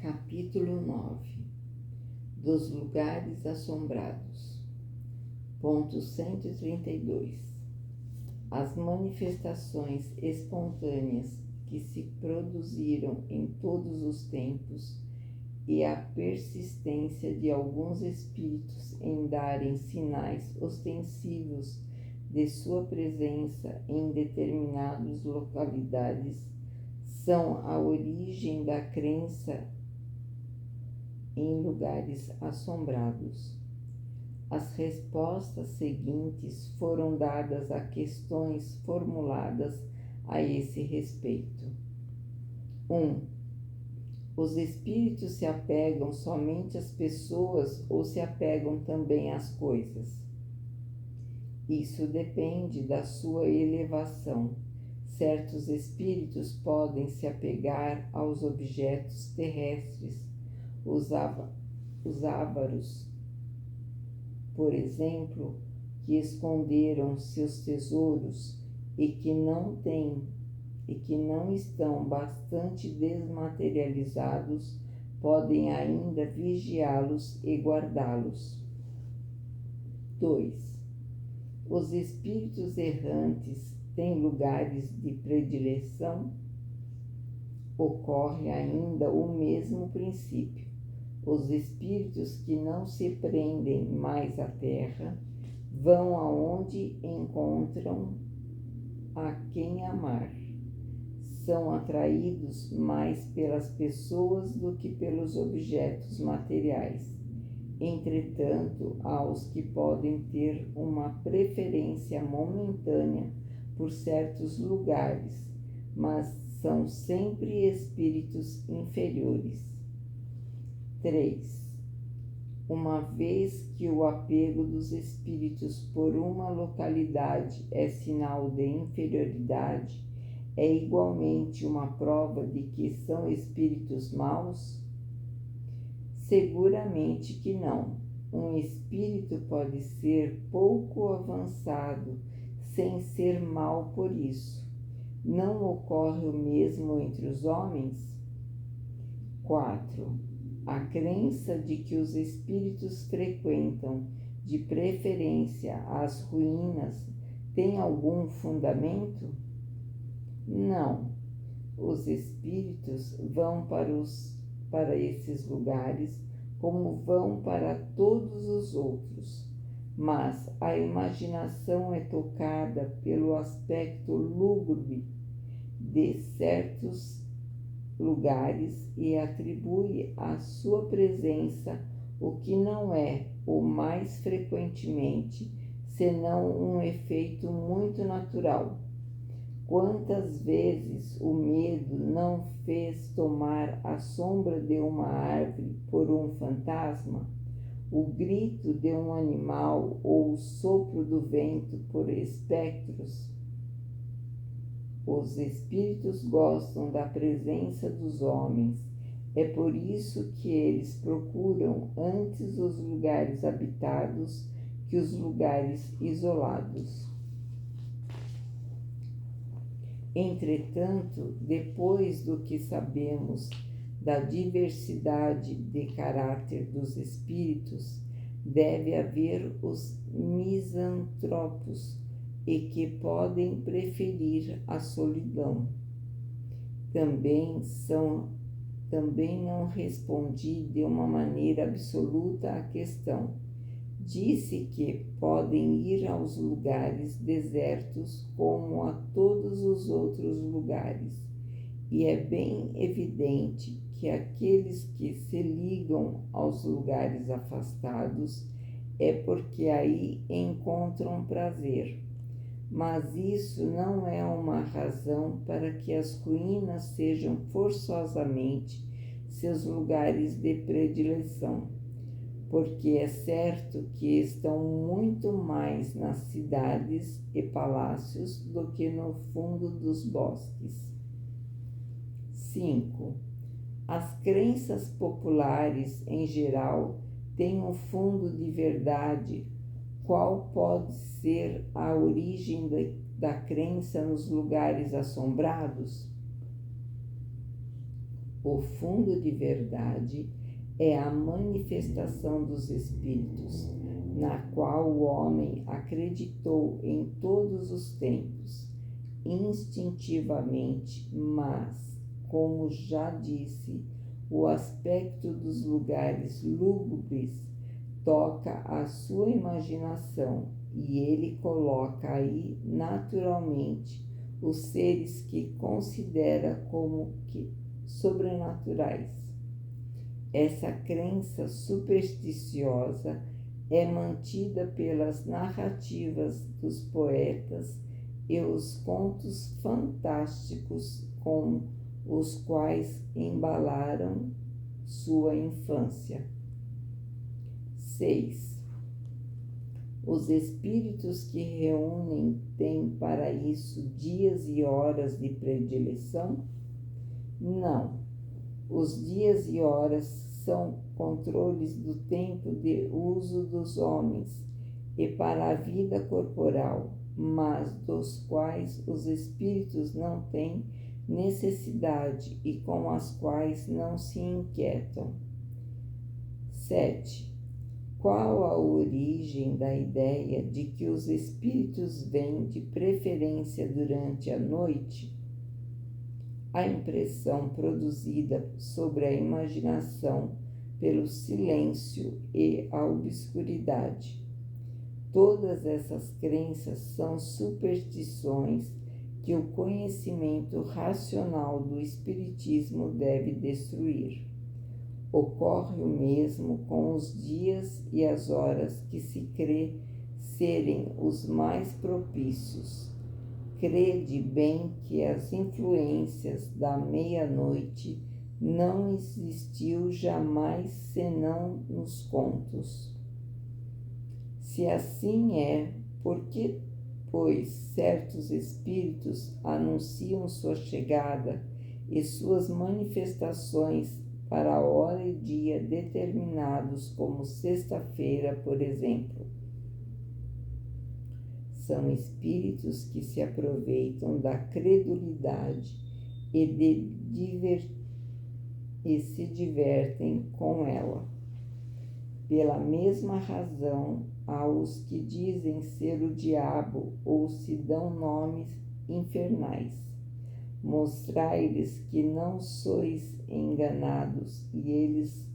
Capítulo 9 dos lugares assombrados. Ponto 132. As manifestações espontâneas que se produziram em todos os tempos e a persistência de alguns espíritos em darem sinais ostensivos de sua presença em determinadas localidades são a origem da crença em lugares assombrados. As respostas seguintes foram dadas a questões formuladas a esse respeito. 1. Os espíritos se apegam somente às pessoas ou se apegam também às coisas? Isso depende da sua elevação. Certos espíritos podem se apegar aos objetos terrestres. Os ávaros, por exemplo, que esconderam seus tesouros e que não estão bastante desmaterializados, podem ainda vigiá-los e guardá-los. 2. Os espíritos errantes têm lugares de predileção? Ocorre ainda o mesmo princípio. Os espíritos que não se prendem mais à terra vão aonde encontram a quem amar. São atraídos mais pelas pessoas do que pelos objetos materiais. Entretanto, há os que podem ter uma preferência momentânea por certos lugares, mas são sempre espíritos inferiores. 3. Uma vez que o apego dos espíritos por uma localidade é sinal de inferioridade, é igualmente uma prova de que são espíritos maus? Seguramente que não. Um espírito pode ser pouco avançado sem ser mau por isso. Não ocorre o mesmo entre os homens? 4. A crença de que os espíritos frequentam, de preferência, as ruínas tem algum fundamento? Não. Os espíritos vão para esses lugares como vão para todos os outros, mas a imaginação é tocada pelo aspecto lúgubre de certos lugares e atribui à sua presença o que não é, ou mais frequentemente, senão um efeito muito natural. Quantas vezes o medo não fez tomar a sombra de uma árvore por um fantasma, o grito de um animal ou o sopro do vento por espectros? Os espíritos gostam da presença dos homens. É por isso que eles procuram antes os lugares habitados que os lugares isolados. Entretanto, depois do que sabemos da diversidade de caráter dos espíritos, deve haver os misantropos e que podem preferir a solidão. Também não respondi de uma maneira absoluta à questão. Disse que podem ir aos lugares desertos como a todos os outros lugares, e é bem evidente que aqueles que se ligam aos lugares afastados é porque aí encontram prazer. Mas isso não é uma razão para que as ruínas sejam forçosamente seus lugares de predileção, porque é certo que estão muito mais nas cidades e palácios do que no fundo dos bosques. 5. As crenças populares, em geral, têm um fundo de verdade. Qual pode ser a origem da crença nos lugares assombrados? O fundo de verdade é a manifestação dos espíritos, na qual o homem acreditou em todos os tempos, instintivamente, mas, como já disse, o aspecto dos lugares lúgubres toca a sua imaginação e ele coloca aí naturalmente os seres que considera como que sobrenaturais. Essa crença supersticiosa é mantida pelas narrativas dos poetas e os contos fantásticos com os quais embalaram sua infância. 6. Os espíritos que reúnem têm para isso dias e horas de predileção? Não. Os dias e horas são controles do tempo de uso dos homens e para a vida corporal, mas dos quais os espíritos não têm necessidade e com as quais não se inquietam. 7. Qual a origem da ideia de que os espíritos vêm de preferência durante a noite? A impressão produzida sobre a imaginação pelo silêncio e a obscuridade. Todas essas crenças são superstições que o conhecimento racional do Espiritismo deve destruir. Ocorre o mesmo com os dias e as horas que se crê serem os mais propícios. Crede bem que as influências da meia-noite não existiu jamais senão nos contos. Se assim é, por que, pois, certos espíritos anunciam sua chegada e suas manifestações para a hora e dia determinados, como sexta-feira, por exemplo? São espíritos que se aproveitam da credulidade e se divertem com ela. Pela mesma razão, há os que dizem ser o diabo ou se dão nomes infernais. Mostrai-lhes que não sois enganados e eles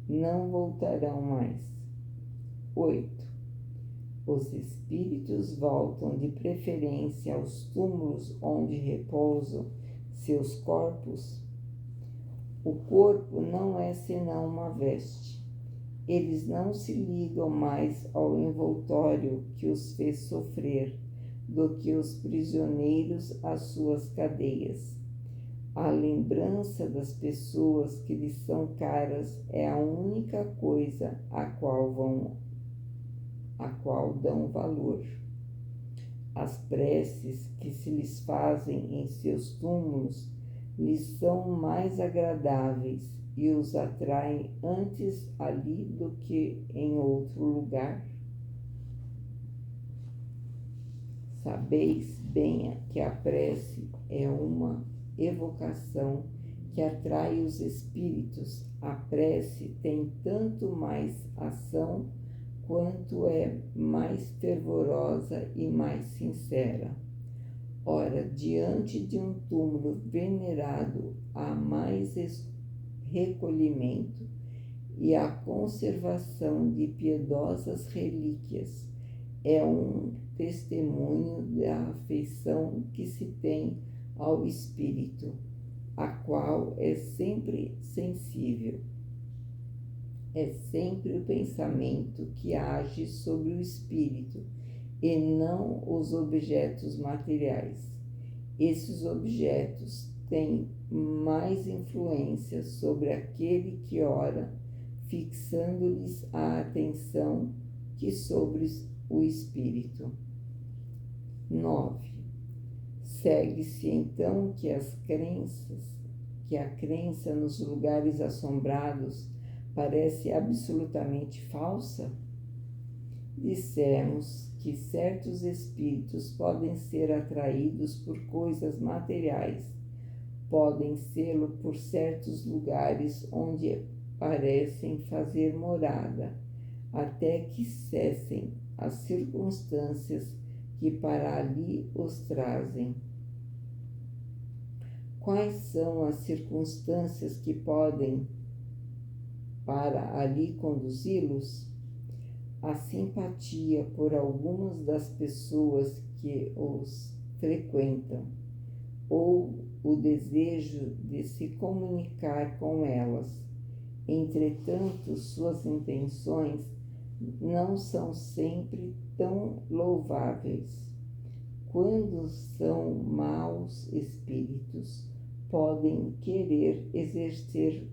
não voltarão mais. 8. Os espíritos voltam de preferência aos túmulos onde repousam seus corpos. O corpo não é senão uma veste. Eles não se ligam mais ao envoltório que os fez sofrer do que os prisioneiros às suas cadeias. A lembrança das pessoas que lhes são caras é a única coisa a qual dão valor. As preces que se lhes fazem em seus túmulos lhes são mais agradáveis e os atraem antes ali do que em outro lugar. Sabeis bem que a prece é uma evocação que atrai os espíritos. A prece tem tanto mais ação quanto é mais fervorosa e mais sincera. Ora, diante de um túmulo venerado há mais recolhimento e a conservação de piedosas relíquias é um testemunho da afeição que se tem ao espírito, a qual é sempre sensível. É sempre o pensamento que age sobre o espírito e não os objetos materiais. Esses objetos têm mais influência sobre aquele que ora, fixando-lhes a atenção, que sobre o espírito. 9. Segue-se então que a crença nos lugares assombrados parece absolutamente falsa? Dissemos que certos espíritos podem ser atraídos por coisas materiais, podem sê-lo por certos lugares onde parecem fazer morada, até que cessem as circunstâncias que para ali os trazem. Quais são as circunstâncias que podem para ali conduzi-los? A simpatia por algumas das pessoas que os frequentam, ou o desejo de se comunicar com elas. Entretanto, suas intenções não são sempre tão louváveis. Quando são maus espíritos, podem querer exercer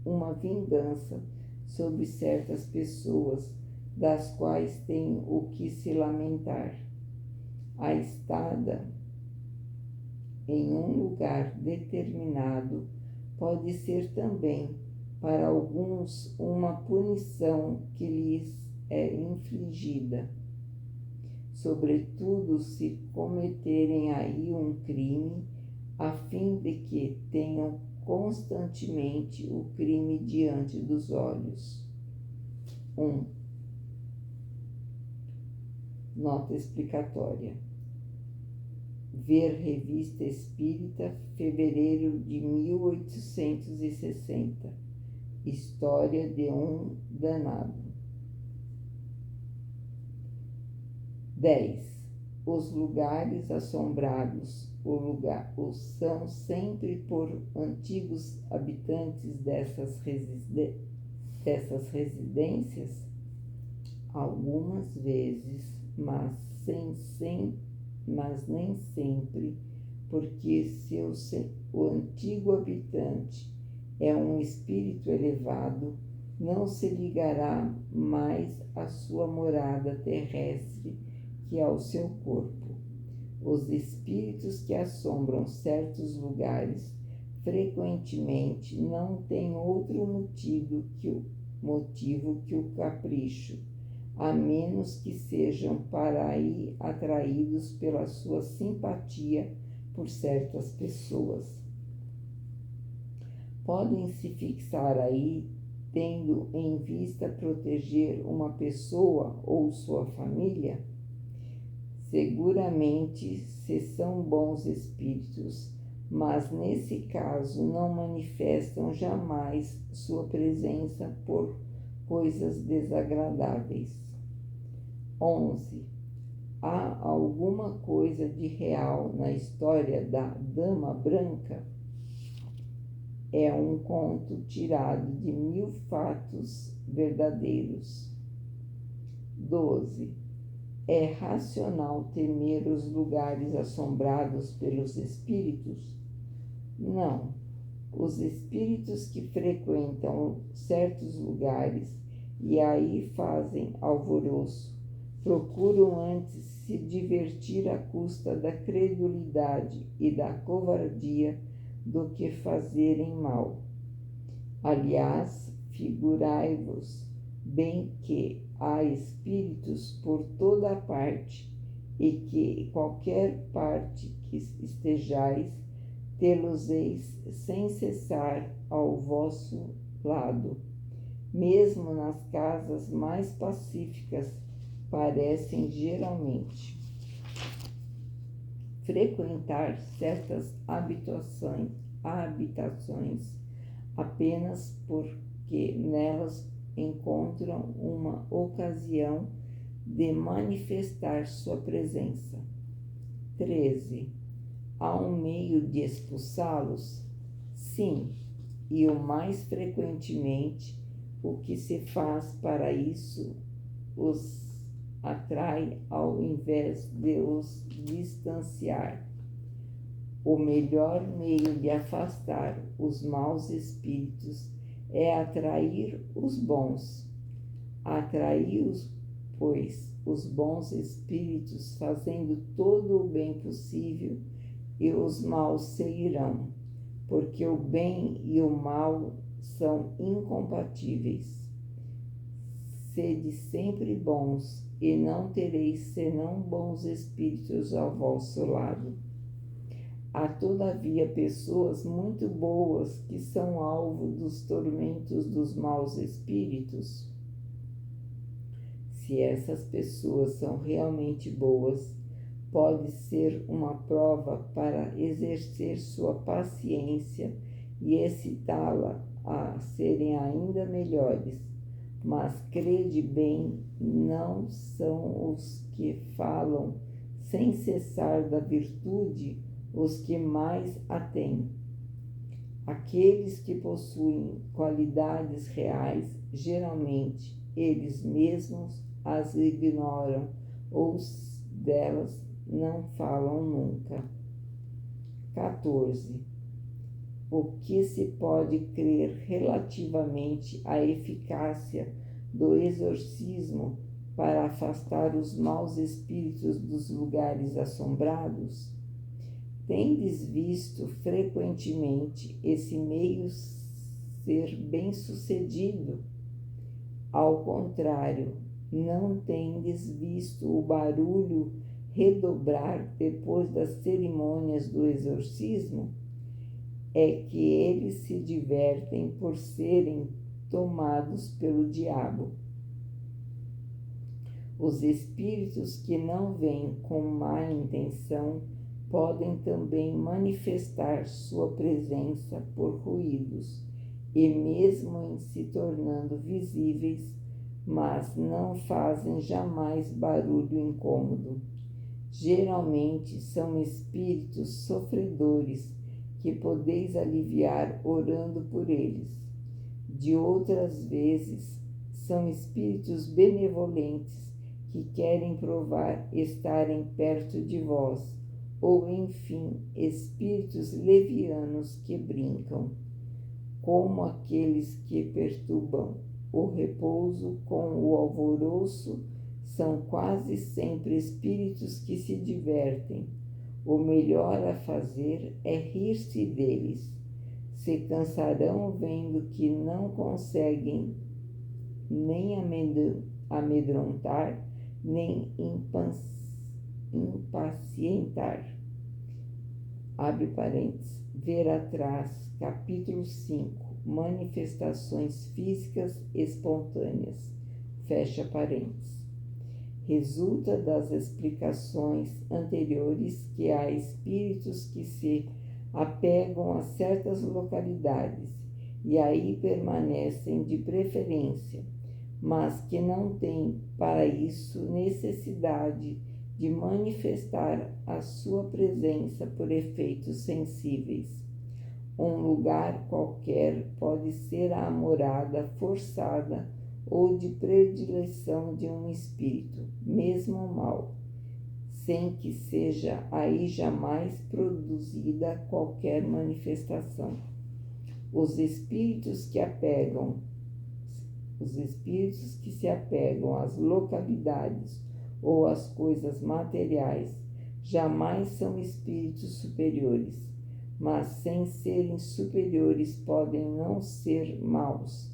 uma vingança sobre certas pessoas, das quais têm o que se lamentar. A estada em um lugar determinado pode ser também, para alguns, uma punição que lhes é infligida, sobretudo se cometerem aí um crime, a fim de que tenham constantemente o crime diante dos olhos. 1. Nota explicatória. Ver Revista Espírita, fevereiro de 1860. História de um danado. 10. Os lugares assombrados são sempre por antigos habitantes dessas residências? Algumas vezes, mas nem sempre, porque se o antigo habitante é um espírito elevado, não se ligará mais à sua morada terrestre que ao seu corpo. Os espíritos que assombram certos lugares frequentemente não têm outro motivo que o capricho, a menos que sejam para aí atraídos pela sua simpatia por certas pessoas. Podem se fixar aí, tendo em vista proteger uma pessoa ou sua família? Seguramente, se são bons espíritos, mas nesse caso não manifestam jamais sua presença por coisas desagradáveis. 11. Há alguma coisa de real na história da Dama Branca? É um conto tirado de 1000 fatos verdadeiros. 12. É racional temer os lugares assombrados pelos espíritos? Não. Os espíritos que frequentam certos lugares e aí fazem alvoroço, procuram antes se divertir à custa da credulidade e da covardia do que fazerem mal. Aliás, figurai-vos bem que há espíritos por toda a parte, e que qualquer parte que estejais, tê-los-eis sem cessar ao vosso lado. Mesmo nas casas mais pacíficas, parecem geralmente frequentar certas habitações apenas porque nelas encontram uma ocasião de manifestar sua presença. 13. Há um meio de expulsá-los? Sim, e o mais frequentemente o que se faz para isso os atrai ao invés de os distanciar. O melhor meio de afastar os maus espíritos é atrair os bons. Atraí-os, pois, os bons espíritos, fazendo todo o bem possível, e os maus se irão, porque o bem e o mal são incompatíveis. Sede sempre bons, e não tereis senão bons espíritos ao vosso lado. Há, todavia, pessoas muito boas que são alvo dos tormentos dos maus espíritos. Se essas pessoas são realmente boas, pode ser uma prova para exercer sua paciência e excitá-la a serem ainda melhores. Mas crede bem, não são os que falam sem cessar da virtude os que mais a têm. Aqueles que possuem qualidades reais, geralmente eles mesmos as ignoram ou delas não falam nunca. 14. O que se pode crer relativamente à eficácia do exorcismo para afastar os maus espíritos dos lugares assombrados? Tendes visto frequentemente esse meio ser bem-sucedido? Ao contrário, não tendes visto o barulho redobrar depois das cerimônias do exorcismo? É que eles se divertem por serem tomados pelo diabo. Os espíritos que não vêm com má intenção podem também manifestar sua presença por ruídos, e mesmo em se tornando visíveis, mas não fazem jamais barulho incômodo. Geralmente são espíritos sofredores que podeis aliviar orando por eles. De outras vezes, são espíritos benevolentes que querem provar estarem perto de vós, ou, enfim, espíritos levianos que brincam, como aqueles que perturbam o repouso com o alvoroço, são quase sempre espíritos que se divertem. O melhor a fazer é rir-se deles. Se cansarão vendo que não conseguem nem amedrontar, nem impacientar. Abre parênteses. Ver atrás, capítulo 5, manifestações físicas espontâneas. Fecha parênteses. Resulta das explicações anteriores que há espíritos que se apegam a certas localidades e aí permanecem de preferência, mas que não têm para isso necessidade de manifestar a sua presença por efeitos sensíveis. Um lugar qualquer pode ser a morada forçada ou de predileção de um espírito, mesmo mau, sem que seja aí jamais produzida qualquer manifestação. Os espíritos que se apegam às localidades ou às coisas materiais jamais são espíritos superiores, mas sem serem superiores podem não ser maus,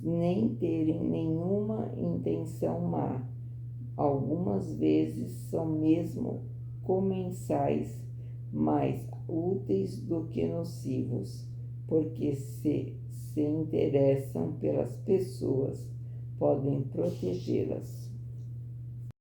nem terem nenhuma intenção má. Algumas vezes são mesmo comensais, mais úteis do que nocivos, porque se interessam pelas pessoas, podem protegê-las.